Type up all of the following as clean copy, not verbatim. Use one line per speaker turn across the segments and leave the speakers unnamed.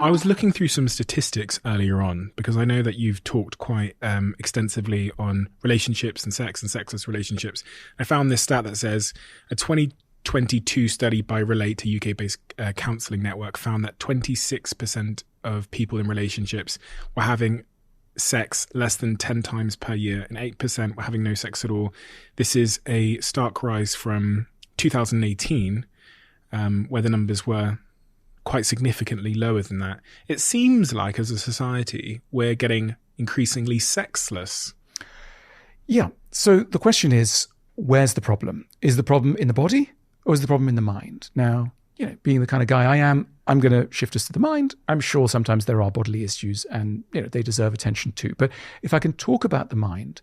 I was looking through some statistics earlier on because I know that you've talked quite extensively on relationships and sexless relationships. I found this stat that says a 2022 study by Relate, a UK-based counselling network, found that 26% of people in relationships were having sex less than 10 times per year and 8% were having no sex at all. This is a stark rise from 2018, where the numbers were quite significantly lower than that. It seems like as a society, we're getting increasingly sexless.
Yeah. So the question is, where's the problem? Is the problem in the body or is the problem in the mind? Now, being the kind of guy I am, I'm going to shift us to the mind. I'm sure sometimes there are bodily issues and, they deserve attention too. But if I can talk about the mind,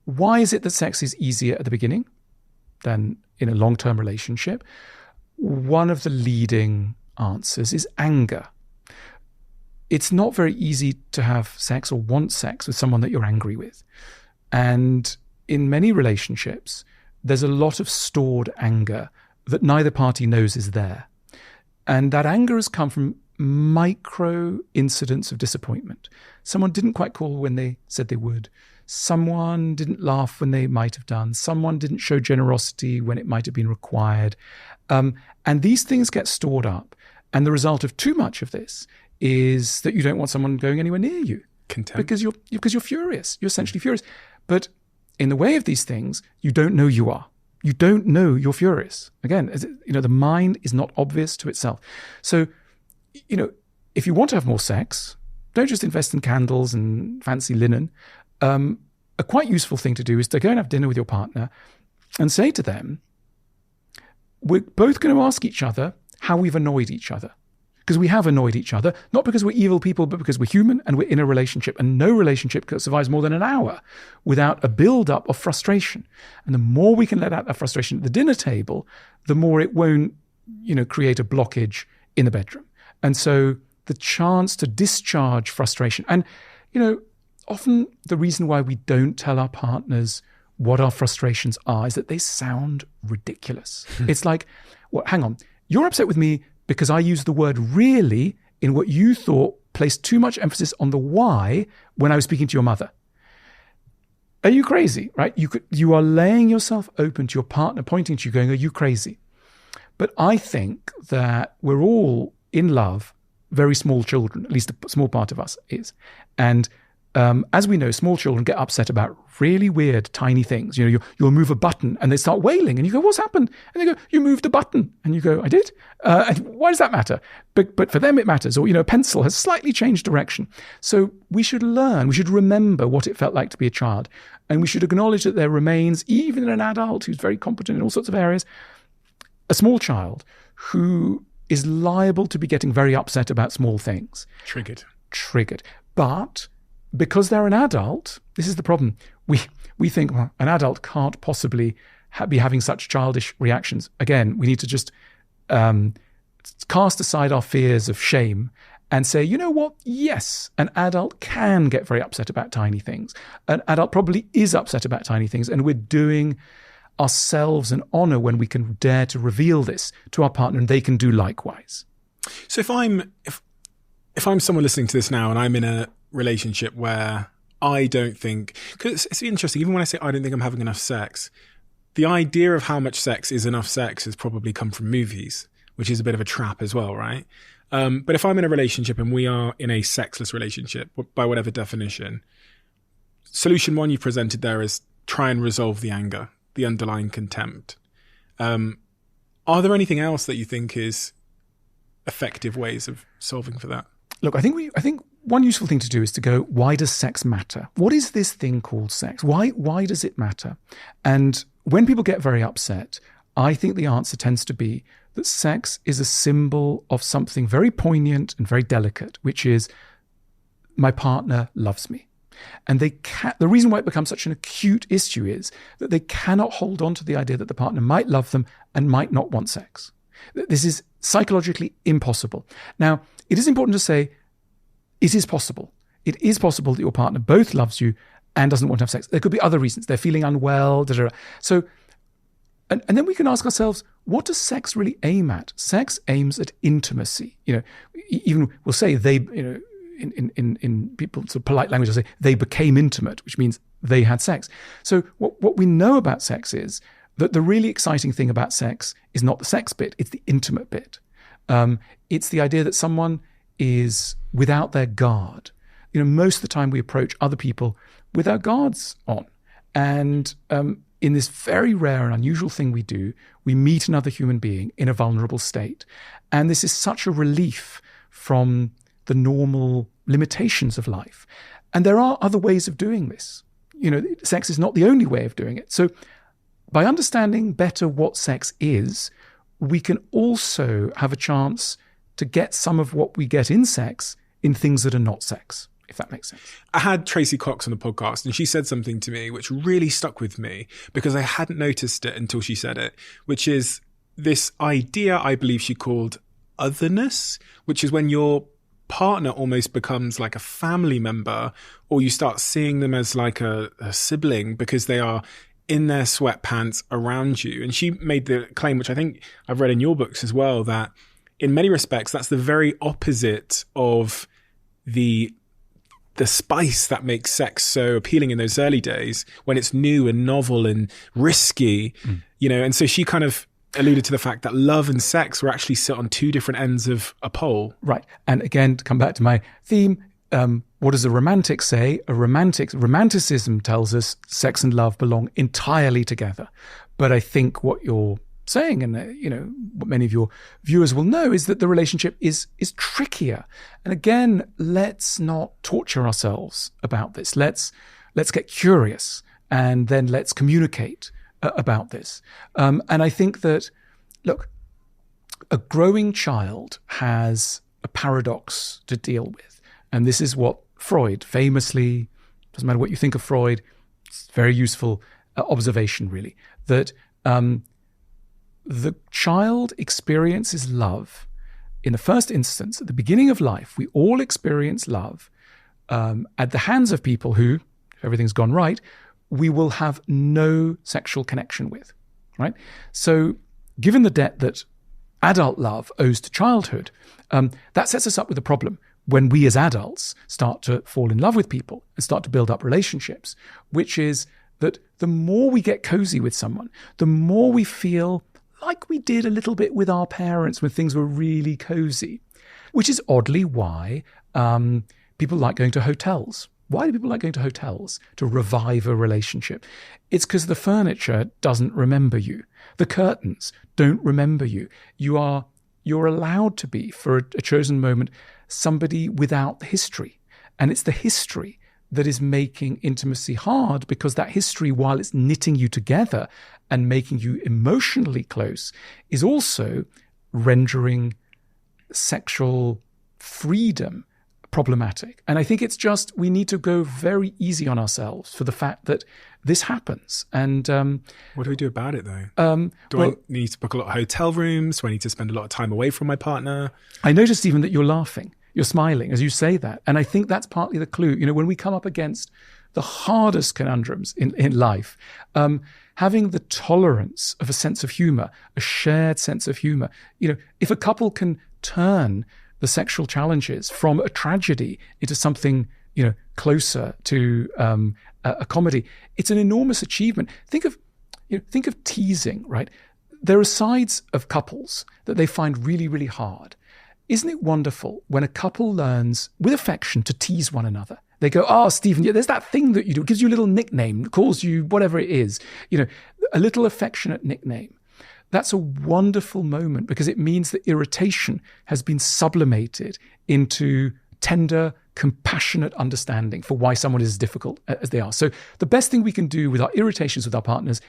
why is it that sex is easier at the beginning than in a long-term relationship? One of the leading answers is anger. It's not very easy to have sex or want sex with someone that you're angry with. And in many relationships, there's a lot of stored anger that neither party knows is there. And that anger has come from micro incidents of disappointment. Someone didn't quite call when they said they would. Someone didn't laugh when they might have done. Someone didn't show generosity when it might have been required. And these things get stored up. And the result of too much of this is that you don't want someone going anywhere near you.
Contempt.
Because you're furious. You're essentially furious. But in the way of these things, you don't know you are. You don't know you're furious. Again, the mind is not obvious to itself. So, if you want to have more sex, don't just invest in candles and fancy linen. A quite useful thing to do is to go and have dinner with your partner and say to them, we're both going to ask each other how we've annoyed each other. Because we have annoyed each other, not because we're evil people, but because we're human and we're in a relationship. And no relationship survives more than an hour without a build-up of frustration. And the more we can let out that frustration at the dinner table, the more it won't, create a blockage in the bedroom. And so the chance to discharge frustration. And, often the reason why we don't tell our partners what our frustrations are is that they sound ridiculous. It's like, well, hang on, you're upset with me because I used the word really in what you thought placed too much emphasis on the why when I was speaking to your mother. Are you crazy, right? You are laying yourself open to your partner pointing to you going, are you crazy? But I think that we're all in love, very small children, at least a small part of us is. And as we know, small children get upset about really weird, tiny things. You'll move a button and they start wailing and you go, what's happened? And they go, you moved a button. And you go, I did? And why does that matter? But for them it matters. Or, a pencil has slightly changed direction. So we should remember what it felt like to be a child. And we should acknowledge that there remains, even in an adult who's very competent in all sorts of areas, a small child who is liable to be getting very upset about small things. Triggered. But because they're an adult, this is the problem. We think, well, an adult can't possibly be having such childish reactions. Again, we need to just cast aside our fears of shame and say, you know what? Yes, an adult can get very upset about tiny things. An adult probably is upset about tiny things, and we're doing ourselves an honor when we can dare to reveal this to our partner, and they can do likewise.
So if I'm someone listening to this now and I'm in a relationship where I don't think, because it's interesting, even when I say I don't think I'm having enough sex, the idea of how much sex is enough sex has probably come from movies, which is a bit of a trap as well, right? But if I'm in a relationship and we are in a sexless relationship, by whatever definition, solution one you presented there is try and resolve the anger, the underlying contempt. Are there anything else that you think is effective ways of solving for that?
Look, I think one useful thing to do is to go, why does sex matter? What is this thing called sex? Why does it matter? And when people get very upset, I think the answer tends to be that sex is a symbol of something very poignant and very delicate, which is my partner loves me. And the reason why it becomes such an acute issue is that they cannot hold on to the idea that the partner might love them and might not want sex. This is psychologically impossible. Now, it is important to say, it is possible. It is possible that your partner both loves you and doesn't want to have sex. There could be other reasons. They're feeling unwell, So And then we can ask ourselves, what does sex really aim at? Sex aims at intimacy. Even we'll say they, in people's sort of polite language, they'll say they became intimate, which means they had sex. So what we know about sex is that the really exciting thing about sex is not the sex bit, it's the intimate bit. It's the idea that someone is without their guard. Most of the time we approach other people with our guards on. And in this very rare and unusual thing we do, we meet another human being in a vulnerable state. And this is such a relief from the normal limitations of life. And there are other ways of doing this. Sex is not the only way of doing it. So by understanding better what sex is, we can also have a chance to get some of what we get in sex in things that are not sex, if that makes sense.
I had Tracy Cox on the podcast and she said something to me which really stuck with me because I hadn't noticed it until she said it, which is this idea I believe she called otherness, which is when your partner almost becomes like a family member, or you start seeing them as like a sibling because they are in their sweatpants around you. And she made the claim, which I think I've read in your books as well, that in many respects, that's the very opposite of the spice that makes sex so appealing in those early days when it's new and novel and risky, and so she kind of alluded to the fact that love and sex were actually sit on two different ends of a pole.
Right. And again, to come back to my theme, what does a romantic say? Romanticism tells us sex and love belong entirely together. But I think what you're saying, and what many of your viewers will know, is that the relationship is trickier. And again, let's not torture ourselves about this. Let's get curious, and then let's communicate about this. And I think that, look, a growing child has a paradox to deal with. And this is what Freud famously, doesn't matter what you think of Freud, it's very useful observation really, that the child experiences love in the first instance. At the beginning of life, we all experience love at the hands of people who, if everything's gone right, we will have no sexual connection with, right? So given the debt that adult love owes to childhood, that sets us up with a problem when we as adults start to fall in love with people and start to build up relationships, which is that the more we get cozy with someone, the more we feel like we did a little bit with our parents when things were really cozy, which is oddly why people like going to hotels. Why do people like going to hotels? To revive a relationship. It's because the furniture doesn't remember you. The curtains don't remember you. You're allowed to be, for a chosen moment, somebody without history. And it's the history that is making intimacy hard, because that history, while it's knitting you together and making you emotionally close, is also rendering sexual freedom problematic. And I think it's just, we need to go very easy on ourselves for the fact that this happens. And
what do we do about it though? I need to book a lot of hotel rooms? Do I need to spend a lot of time away from my partner?
I noticed, Stephen, that you're laughing. You're smiling as you say that. And I think that's partly the clue. When we come up against the hardest conundrums in life, having the tolerance of a sense of humor, a shared sense of humor, if a couple can turn the sexual challenges from a tragedy into something, closer to a comedy, it's an enormous achievement. Think of teasing, right? There are sides of couples that they find really, really hard. Isn't it wonderful when a couple learns with affection to tease one another? They go, "Oh, Stephen, there's that thing that you do. It gives you a little nickname, calls you whatever it is, a little affectionate nickname." That's a wonderful moment, because it means that irritation has been sublimated into tender, compassionate understanding for why someone is as difficult as they are. So the best thing we can do with our irritations with our partners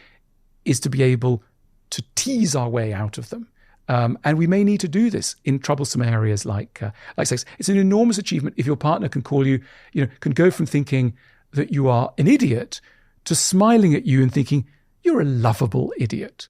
is to be able to tease our way out of them. And we may need to do this in troublesome areas like sex. It's an enormous achievement if your partner can call you, can go from thinking that you are an idiot to smiling at you and thinking you're a lovable idiot.